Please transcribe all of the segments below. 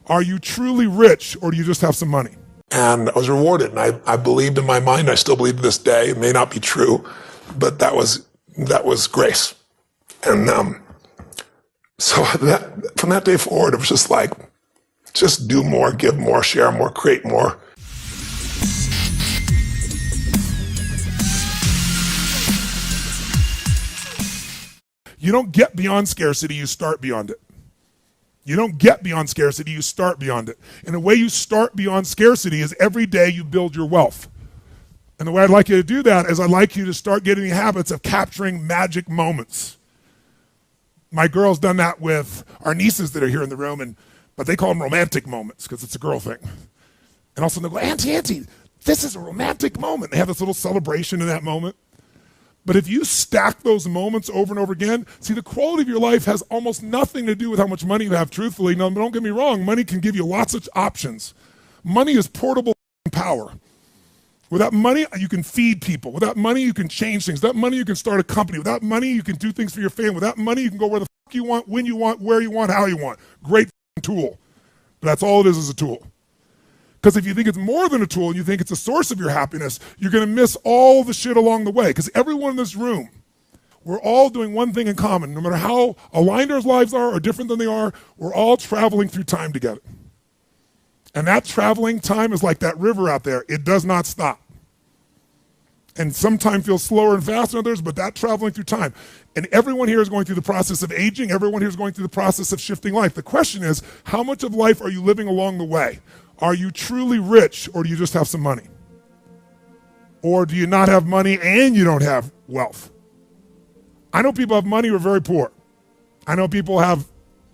Are you truly rich, or do you just have some money? And I was rewarded, and I believed in my mind. I still believe to this day. It may not be true, but that was grace. And so from that day forward, it was just like, just do more, give more, share more, create more. You don't get beyond scarcity, you start beyond it. You don't get beyond scarcity, you start beyond it. And the way you start beyond scarcity is every day you build your wealth. And the way I'd like you to do that is I'd like you to start getting the habits of capturing magic moments. My girl's done that with our nieces that are here in the room, but they call them romantic moments because it's a girl thing. And also they'll go, Auntie, this is a romantic moment. They have this little celebration in that moment. But if you stack those moments over and over again, see, the quality of your life has almost nothing to do with how much money you have, truthfully. No, don't get me wrong. Money can give you lots of options. Money is portable power. Without money, you can feed people. Without money, you can change things. Without money, you can start a company. Without money, you can do things for your family. Without money, you can go where the fuck you want, when you want, where you want, how you want. Great tool. But that's all it is a tool. Because if you think it's more than a tool and you think it's a source of your happiness, you're going to miss all the shit along the way. Because everyone in this room, we're all doing one thing in common. No matter how aligned our lives are or different than they are, we're all traveling through time together. And that traveling time is like that river out there. It does not stop. And sometimes feels slower and faster than others, but that traveling through time. And everyone here is going through the process of aging. Everyone here is going through the process of shifting life. The question is, how much of life are you living along the way? Are you truly rich, or do you just have some money? Or do you not have money and you don't have wealth? I know people have money who are very poor. I know people have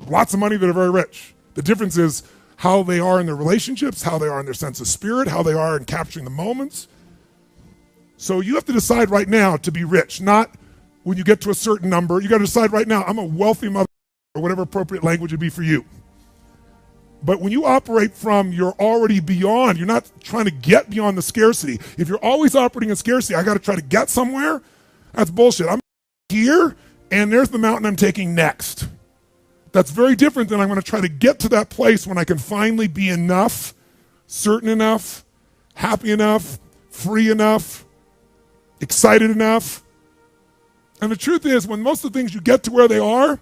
lots of money that are very rich. The difference is how they are in their relationships, how they are in their sense of spirit, how they are in capturing the moments. So you have to decide right now to be rich, not when you get to a certain number. You got to decide right now, I'm a wealthy mother, or whatever appropriate language would be for you. But when you operate from you're already beyond, you're not trying to get beyond the scarcity. If you're always operating in scarcity, I got to try to get somewhere, that's bullshit. I'm here, and there's the mountain I'm taking next. That's very different than I'm going to try to get to that place when I can finally be enough, certain enough, happy enough, free enough, excited enough. And the truth is, when most of the things you get to where they are,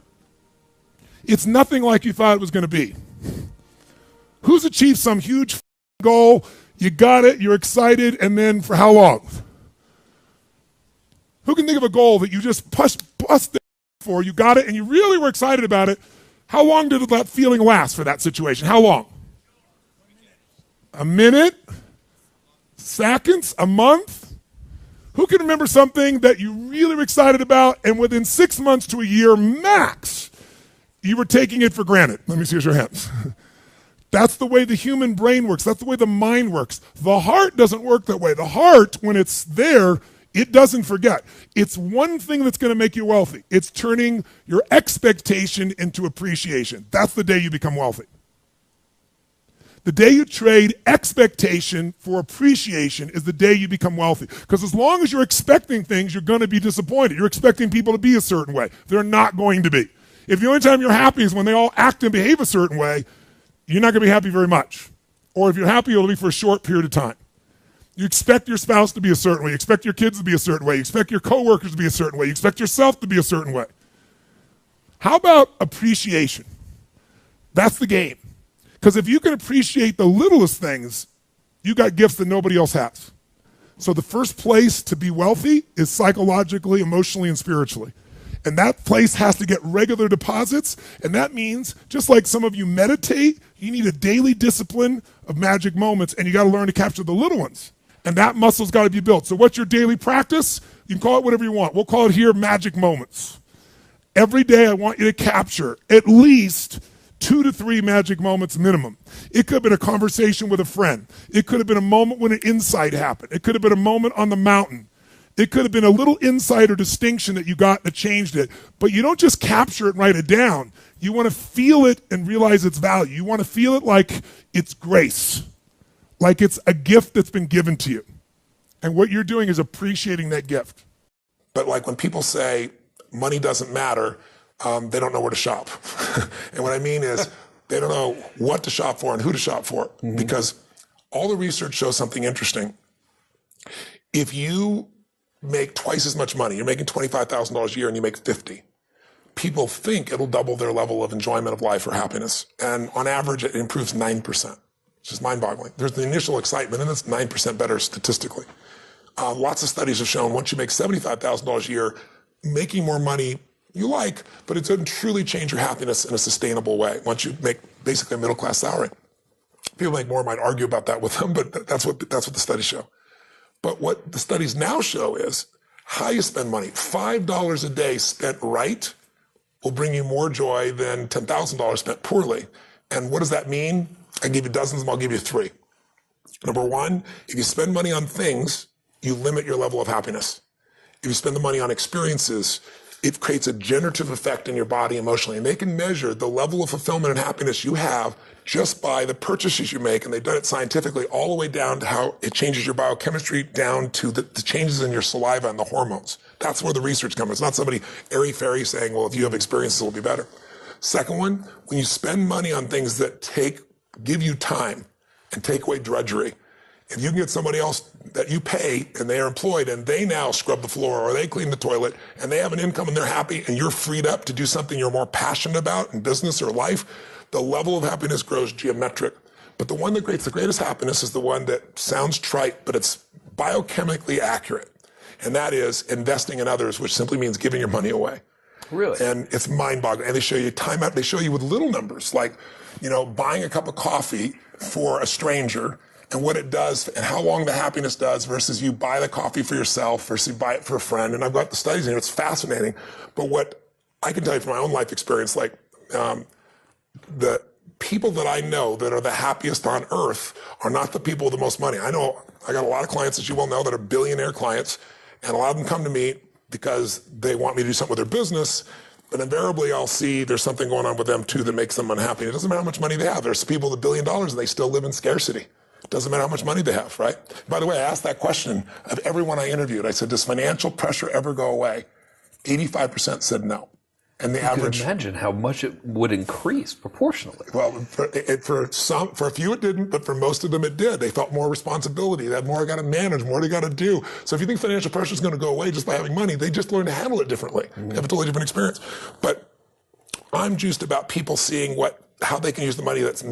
it's nothing like you thought it was going to be. Who's achieved some huge goal, you got it, you're excited, and then for how long? Who can think of a goal that you just busted for, you got it, and you really were excited about it? How long did that feeling last for that situation? How long? A minute? Seconds? A month? Who can remember something that you really were excited about, and within 6 months to a year max, you were taking it for granted? Let me see your hands. That's the way the human brain works. That's the way the mind works. The heart doesn't work that way. The heart, when it's there, it doesn't forget. It's one thing that's going to make you wealthy. It's turning your expectation into appreciation. That's the day you become wealthy. The day you trade expectation for appreciation is the day you become wealthy. Because as long as you're expecting things, you're going to be disappointed. You're expecting people to be a certain way. They're not going to be. If the only time you're happy is when they all act and behave a certain way, you're not going to be happy very much. Or if you're happy, it'll be for a short period of time. You expect your spouse to be a certain way. You expect your kids to be a certain way. You expect your coworkers to be a certain way. You expect yourself to be a certain way. How about appreciation? That's the game. Because if you can appreciate the littlest things, you got gifts that nobody else has. So the first place to be wealthy is psychologically, emotionally, and spiritually. And that place has to get regular deposits. And that means, just like some of you meditate, you need a daily discipline of magic moments, and you got to learn to capture the little ones. And that muscle's got to be built. So what's your daily practice? You can call it whatever you want. We'll call it here magic moments. Every day I want you to capture at least 2 to 3 magic moments minimum. It could have been a conversation with a friend. It could have been a moment when an insight happened. It could have been a moment on the mountain. It could have been a little insight or distinction that you got that changed it. But you don't just capture it and write it down. You want to feel it and realize its value. You want to feel it like it's grace, like it's a gift that's been given to you. And what you're doing is appreciating that gift. But like when people say money doesn't matter, they don't know where to shop. And what I mean is, They don't know what to shop for and who to shop for, because all the research shows something interesting. If you make twice as much money, you're making $25,000 a year and you make 50, people think it'll double their level of enjoyment of life or happiness. And on average, it improves 9%. It's just mind-boggling. There's the initial excitement, and it's 9% better statistically. Lots of studies have shown once you make $75,000 a year, making more money you like, but it doesn't truly change your happiness in a sustainable way once you make basically a middle-class salary. People make more, might argue about that with them, but that's what the studies show. But what the studies now show is how you spend money. $5 a day spent right will bring you more joy than $10,000 spent poorly. And what does that mean? I can give you dozens of them. I'll give you three. Number one, if you spend money on things, you limit your level of happiness. If you spend the money on experiences, it creates a generative effect in your body emotionally. And they can measure the level of fulfillment and happiness you have just by the purchases you make. And they've done it scientifically all the way down to how it changes your biochemistry, down to the changes in your saliva and the hormones. That's where the research comes. It's not somebody airy-fairy saying, well, if you have experiences, it'll be better. Second one, when you spend money on things that give you time and take away drudgery, if you can get somebody else that you pay and they are employed and they now scrub the floor or they clean the toilet and they have an income and they're happy and you're freed up to do something you're more passionate about in business or life, the level of happiness grows geometric. But the one that creates the greatest happiness is the one that sounds trite, but it's biochemically accurate. And that is investing in others, which simply means giving your money away. Really? And it's mind-boggling. And they show you time out. They show you with little numbers, like, buying a cup of coffee for a stranger and what it does and how long the happiness does versus you buy the coffee for yourself versus you buy it for a friend. And I've got the studies in here. It's fascinating. But what I can tell you from my own life experience, like, the people that I know that are the happiest on earth are not the people with the most money. I got a lot of clients, as you well know, that are billionaire clients, and a lot of them come to me because they want me to do something with their business. But invariably, I'll see there's something going on with them too that makes them unhappy. It doesn't matter how much money they have. There's people with $1 billion and they still live in scarcity. It doesn't matter how much money they have, right? By the way, I asked that question of everyone I interviewed. I said, does financial pressure ever go away? 85% said no. And the average. You can imagine how much it would increase proportionally. Well, for a few it didn't, but for most of them it did. They felt more responsibility. They had more got to manage, more they got to do. So if you think financial pressure is going to go away just by having money, they just learn to handle it differently. They have a totally different experience. But I'm juiced about people seeing how they can use the money that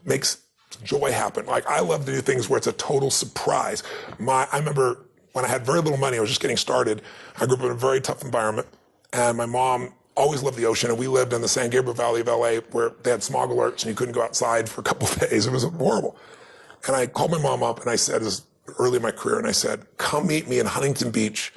makes joy happen. Like, I love to do things where it's a total surprise. I remember when I had very little money, I was just getting started. I grew up in a very tough environment, and my mom always loved the ocean, and we lived in the San Gabriel Valley of LA where they had smog alerts and you couldn't go outside for a couple of days. It was horrible. And I called my mom up and I said, this was early in my career, and I said, come meet me in Huntington Beach.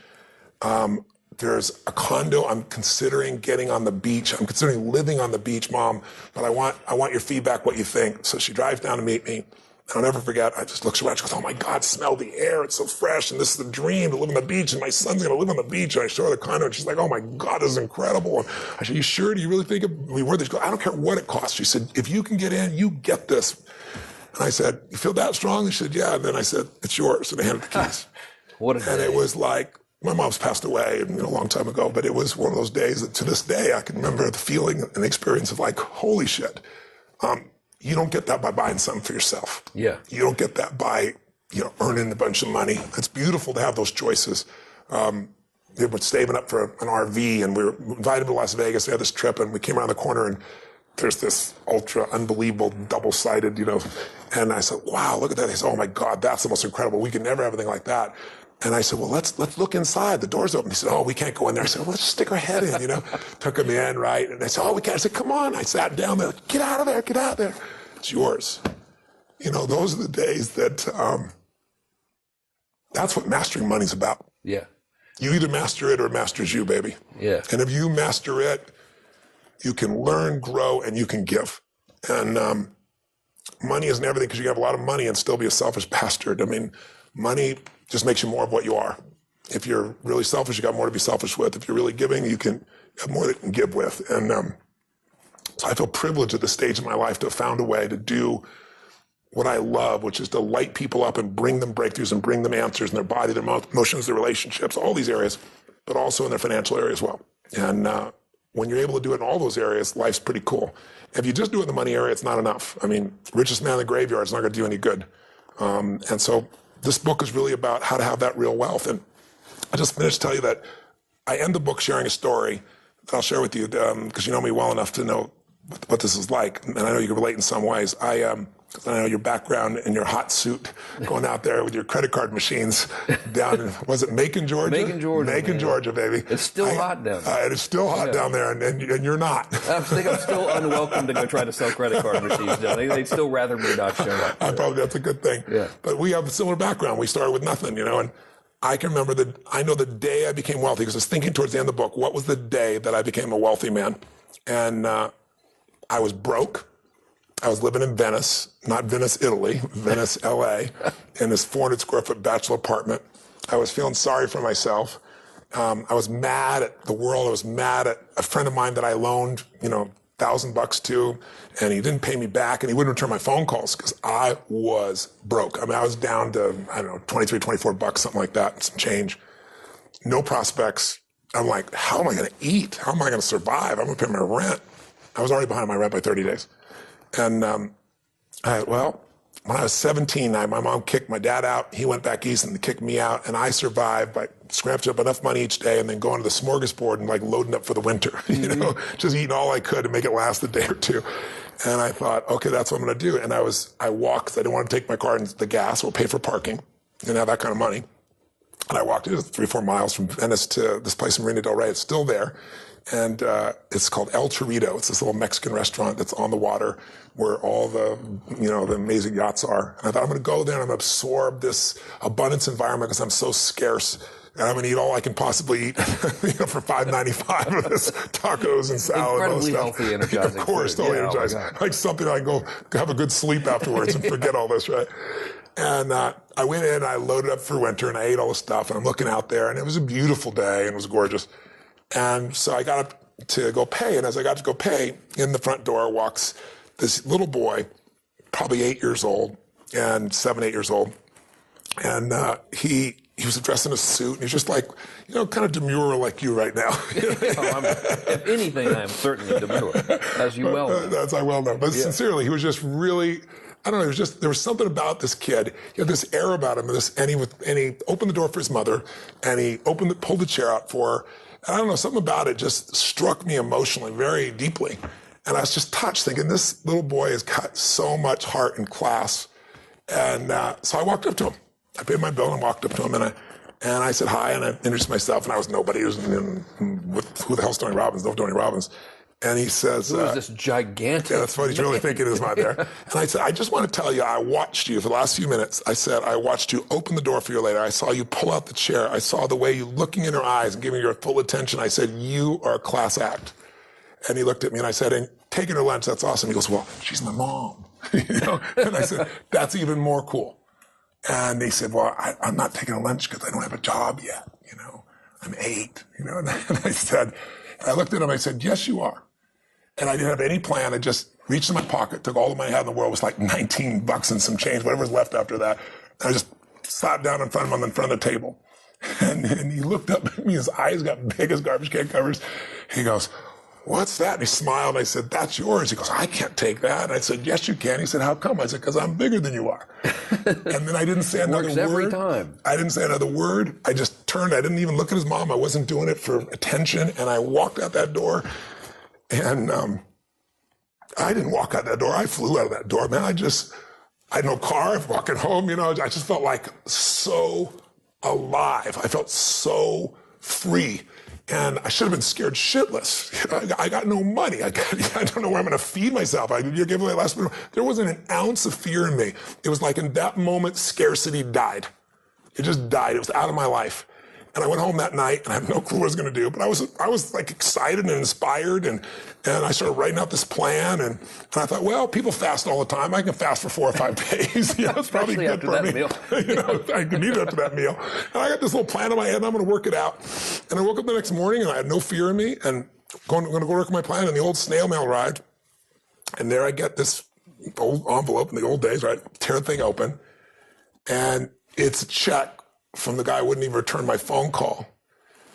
There's a condo I'm considering getting on the beach. I'm considering living on the beach, Mom, but I want your feedback, what you think. So she drives down to meet me. I'll never forget, I just looked around, she goes, oh my God, smell the air, it's so fresh, and this is the dream, to live on the beach, and my son's gonna live on the beach, and I show her the condo, and she's like, oh my God, this is incredible. And I said, you sure, do you really think we were this? She goes, I don't care what it costs. She said, if you can get in, you get this. And I said, you feel that strong? She said, yeah. And then I said, it's yours, and I handed the keys. What a day. And it was like, my mom's passed away a long time ago, but it was one of those days that to this day, I can remember the feeling and the experience of like, holy shit. You don't get that by buying something for yourself. Yeah. You don't get that by, earning a bunch of money. It's beautiful to have those choices. We were saving up for an RV and we were invited to Las Vegas. We had this trip and we came around the corner and there's this ultra unbelievable double-sided, and I said, wow, look at that. They said, oh my God, that's the most incredible. We could never have anything like that. And I said, well, let's look inside. The door's open. He said, oh, we can't go in there. I said, well, let's stick our head in, Took him in, right? And they said, oh, we can't. I said, come on. I sat down there. Get out of there. Get out of there. It's yours. Those are the days that, that's what mastering money's about. Yeah. You either master it or it masters you, baby. Yeah. And if you master it, you can learn, grow, and you can give. And, money isn't everything because you can have a lot of money and still be a selfish bastard. I mean, money just makes you more of what you are. If you're really selfish, you got more to be selfish with. If you're really giving, you can have more that you can give with. And so I feel privileged at this stage in my life to have found a way to do what I love, which is to light people up and bring them breakthroughs and bring them answers in their body, their emotions, their relationships, all these areas, but also in their financial area as well. And when you're able to do it in all those areas, life's pretty cool. If you just do it in the money area, it's not enough. I mean, richest man in the graveyard is not going to do any good. And so this book is really about how to have that real wealth. And I just finished to tell you that I end the book sharing a story that I'll share with you because you know me well enough to know what this is like. And I know you can relate in some ways. I know your background in your hot suit going out there with your credit card machines down in, was it Macon, Georgia? Macon, Georgia. Macon, Georgia, baby. It's still hot down there. It is still hot down there, and you're not. I think I'm still unwelcome to go try to sell credit card machines down. They'd still rather me not show up. Probably that's a good thing. Yeah. But we have a similar background. We started with nothing, and I can remember I know the day I became wealthy, because I was thinking towards the end of the book, what was the day that I became a wealthy man? And I was broke. I was living in Venice, not Venice, Italy, Venice, LA, in this 400 square foot bachelor apartment. I was feeling sorry for myself. I was mad at the world. I was mad at a friend of mine that I loaned, $1,000 to, and he didn't pay me back, and he wouldn't return my phone calls because I was broke. I mean, I was down to, $23, $24, something like that, some change. No prospects. I'm like, how am I going to eat? How am I going to survive? I'm going to pay my rent. I was already behind my rent by 30 days. And when I was 17, my mom kicked my dad out. He went back east and kicked me out. And I survived by scratching up enough money each day and then going to the smorgasbord and loading up for the winter, just eating all I could to make it last a day or two. And I thought, okay, that's what I'm going to do. And I walked because I didn't want to take my car and the gas or pay for parking. Didn't have that kind of money. And I walked 3-4 miles from Venice to this place in Marina del Rey. It's still there. And it's called El Torito. It's this little Mexican restaurant that's on the water where all the amazing yachts are. And I thought, I'm going to go there and I'm going to absorb this abundance environment because I'm so scarce. And I'm going to eat all I can possibly eat for $5.95 of this tacos and salad. Incredibly healthy, energizing. Of course, totally energized. Like something I can go have a good sleep afterwards and forget all this, right? And I went in, I loaded up for winter, and I ate all the stuff, and I'm looking out there, and it was a beautiful day, and it was gorgeous. And so I got up to go pay, and as I got to go pay, in the front door walks this little boy, probably 8 years old, and 7, 8 years old. And he was dressed in a suit, and he's just like, kind of demure like you right now. If anything, I am certainly demure, as you well know. That's I well know. But sincerely, he was just really, I don't know, there was something about this kid. He had this air about him, and he opened the door for his mother, and he pulled the chair out for her. And I don't know, something about it just struck me emotionally very deeply. And I was just touched, thinking, this little boy has got so much heart and class. And so I walked up to him. I paid my bill and walked up to him, and I said hi, and I introduced myself, and I was nobody. Who the hell's Tony Robbins? No Tony Robbins. And he says, who is this gigantic? Yeah, that's what he's really thinking is not there. And I said, I just want to tell you, I watched you for the last few minutes. I said, I watched you open the door for you later. I saw you pull out the chair. I saw the way you looking in her eyes and giving her full attention. I said, you are a class act. And he looked at me and I said, and taking her lunch, that's awesome. He goes, well, she's my mom. And I said, that's even more cool. And he said, well, I'm not taking a lunch because I don't have a job yet. I'm 8, and I said, and I looked at him, I said, yes, you are. And I didn't have any plan. I just reached in my pocket, took all the money I had in the world. It was like $19 and some change, whatever was left after that. And I just sat down in front of him on the front of the table. And he looked up at me, his eyes got big as garbage can covers. He goes, what's that? And he smiled. And I said, that's yours. He goes, I can't take that. And I said, yes, you can. He said, how come? I said, because I'm bigger than you are. And then I didn't say another word. Every time. I didn't say another word. I just turned. I didn't even look at his mom. I wasn't doing it for attention. And I walked out that door. And I didn't walk out that door. I flew out of that door, man. I had no car. I was walking home, I just felt like so alive. I felt so free. And I should have been scared shitless. I got no money. I don't know where I'm going to feed myself. You gave away last minute. There wasn't an ounce of fear in me. It was like in that moment, scarcity died. It just died. It was out of my life. And I went home that night and I have no clue what I was going to do, but I was like excited and inspired and I started writing out this plan and I thought, well, people fast all the time. I can fast for 4 or 5 days. It's probably good for me. Meal. I can eat it after that meal. And I got this little plan in my head and I'm going to work it out. And I woke up the next morning and I had no fear in me and I'm going to go work my plan and the old snail mail arrived. And there I get this old envelope in the old days, right? Tear the thing open and it's a check from the guy who wouldn't even return my phone call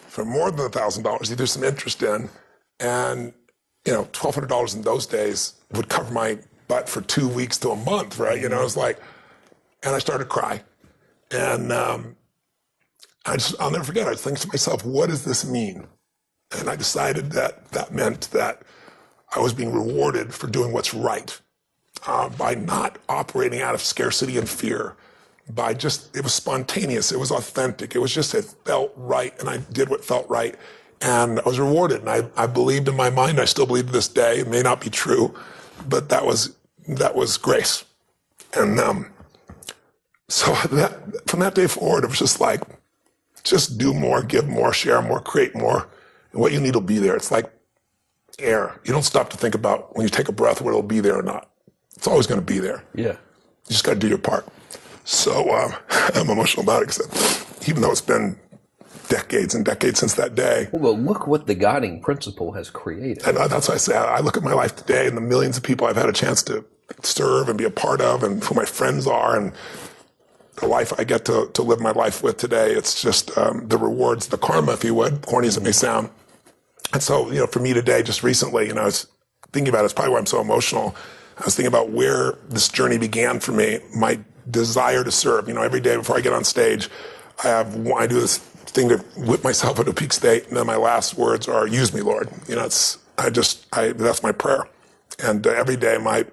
for more than $1,000, either some interest in, And, $1,200 in those days would cover my butt for 2 weeks to a month, right? It was like, and I started to cry. And I'll never forget, I was thinking to myself, what does this mean? And I decided that meant that I was being rewarded for doing what's right, by not operating out of scarcity and fear, it was spontaneous, it was authentic, it felt right, and I did what felt right, and I was rewarded, and I believed in my mind, I still believe to this day, it may not be true, but that was grace. And so from that day forward, it was just like, just do more, give more, share more, create more, and what you need will be there. It's like air. You don't stop to think about when you take a breath whether it'll be there or not. It's always going to be there. Yeah. You just got to do your part. So I'm emotional about it because even though it's been decades and decades since that day. Well, look what the guiding principle has created. And that's why I say I look at my life today and the millions of people I've had a chance to serve and be a part of and who my friends are and the life I get to live my life with today. It's just the rewards, the karma, if you would, corny as it may sound. And so, for me today, just recently, I was thinking about it. It's probably why I'm so emotional. I was thinking about where this journey began for me, my desire to serve. Every day before I get on stage, I do this thing to whip myself into a peak state, and then my last words are, use me, Lord. That's my prayer. And every day my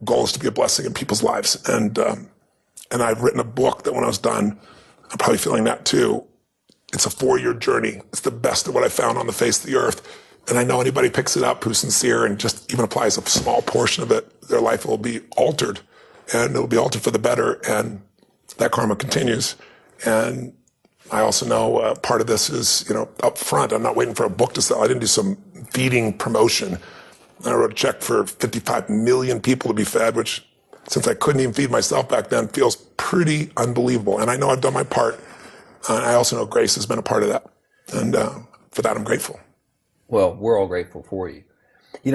goal is to be a blessing in people's lives. And I've written a book that when I was done, I'm probably feeling that too. It's a 4-year journey. It's the best of what I found on the face of the earth. And I know anybody picks it up who's sincere and just even applies a small portion of it, their life will be altered, and it'll be altered for the better. And that karma continues. And I also know part of this is, up front. I'm not waiting for a book to sell. I didn't do some feeding promotion. I wrote a check for 55 million people to be fed, which, since I couldn't even feed myself back then, feels pretty unbelievable. And I know I've done my part. I also know grace has been a part of that. And for that, I'm grateful. Well, we're all grateful for you.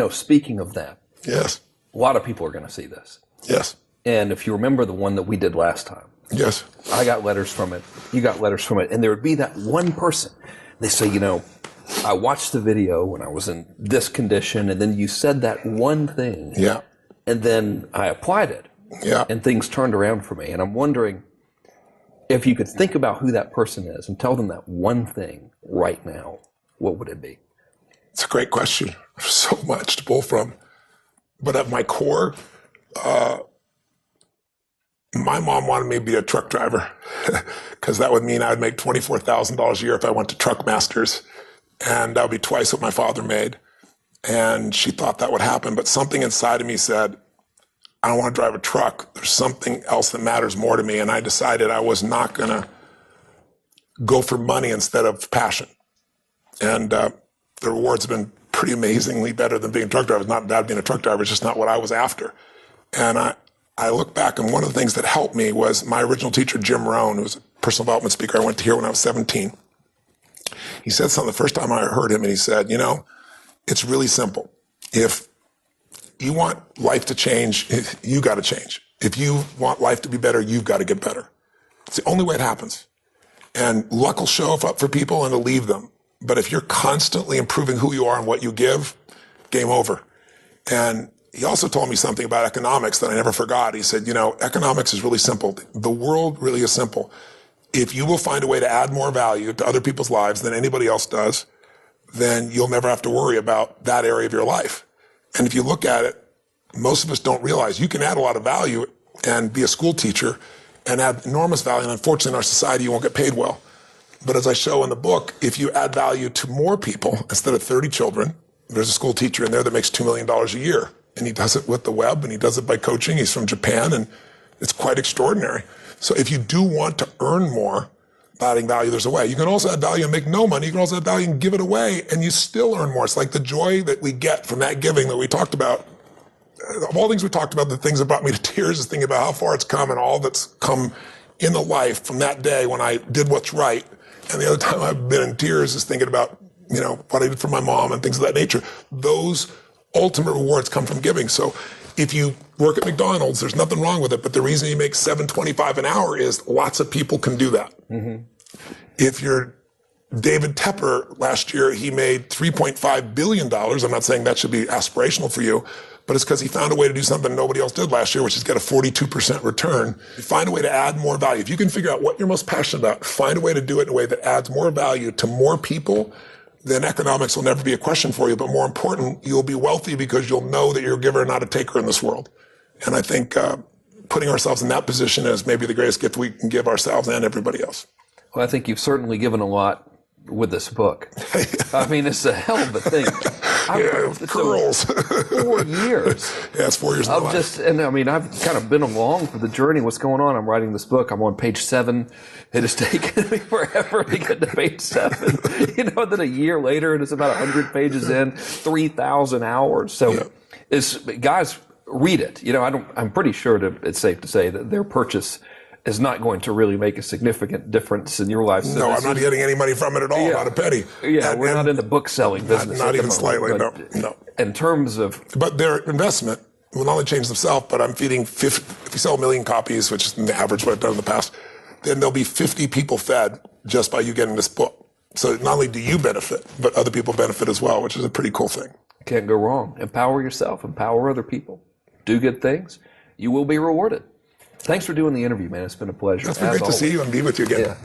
Speaking of that. Yes. A lot of people are going to see this. Yes. And if you remember the one that we did last time. Yes. I got letters from it. You got letters from it. And there would be that one person. They say, I watched the video when I was in this condition, and then you said that one thing. Yeah. And then I applied it. Yeah. And things turned around for me. And I'm wondering if you could think about who that person is and tell them that one thing right now, what would it be? It's a great question. There's so much to pull from. But at my core, my mom wanted me to be a truck driver because that would mean I would make $24,000 a year if I went to Truck Masters. And that would be twice what my father made. And she thought that would happen. But something inside of me said, I don't want to drive a truck. There's something else that matters more to me. And I decided I was not going to go for money instead of passion. And the rewards have been pretty amazingly better than being a truck driver. It's not bad being a truck driver. It's just not what I was after. And I look back, and one of the things that helped me was my original teacher, Jim Rohn, who was a personal development speaker I went to hear when I was 17. He said something the first time I heard him, and he said, it's really simple. If you want life to change, you got to change. If you want life to be better, you've got to get better. It's the only way it happens. And luck will show up for people and it'll leave them. But if you're constantly improving who you are and what you give, game over. And he also told me something about economics that I never forgot. He said, economics is really simple. The world really is simple. If you will find a way to add more value to other people's lives than anybody else does, then you'll never have to worry about that area of your life. And if you look at it, most of us don't realize you can add a lot of value and be a school teacher and add enormous value. And unfortunately, in our society, you won't get paid well. But as I show in the book, if you add value to more people, instead of 30 children, there's a school teacher in there that makes $2 million a year. And he does it with the web, and he does it by coaching. He's from Japan, and it's quite extraordinary. So if you do want to earn more, adding value, there's a way. You can also add value and make no money. You can also add value and give it away, and you still earn more. It's like the joy that we get from that giving that we talked about. Of all things we talked about, the things that brought me to tears is thinking about how far it's come and all that's come in the life from that day when I did what's right. And the other time I've been in tears is thinking about, what I did for my mom and things of that nature. Those ultimate rewards come from giving. So if you work at McDonald's, there's nothing wrong with it. But the reason you make $7.25 an hour is lots of people can do that. Mm-hmm. If you're David Tepper, last year, he made $3.5 billion. I'm not saying that should be aspirational for you, but it's because he found a way to do something nobody else did last year, which is get a 42% return. Find a way to add more value. If you can figure out what you're most passionate about, find a way to do it in a way that adds more value to more people, then economics will never be a question for you. But more important, you'll be wealthy because you'll know that you're a giver, not a taker in this world. And I think putting ourselves in that position is maybe the greatest gift we can give ourselves and everybody else. Well, I think you've certainly given a lot with this book. I mean, it's a hell of a thing. Curls. 4 years. Yeah, it's 4 years of my life. And I mean, I've kind of been along for the journey. What's going on? I'm writing this book. I'm on page 7. It has taken me forever to get to page 7. Then a year later, and it's about 100 pages in, 3,000 hours. So, guys, read it. I'm pretty sure it's safe to say that their purchase is not going to really make a significant difference in your life. So no, I'm not getting any money from it at all, not a penny. Yeah, we're not in the book selling business. Not even slightly, no. In terms of... But their investment will not only change themselves, but I'm feeding 50, if you sell 1 million copies, which is the average what I've done in the past, then there'll be 50 people fed just by you getting this book. So not only do you benefit, but other people benefit as well, which is a pretty cool thing. Can't go wrong. Empower yourself, empower other people. Do good things. You will be rewarded. Thanks for doing the interview, man. It's been a pleasure. It's been great to see you and be with you again. Yeah.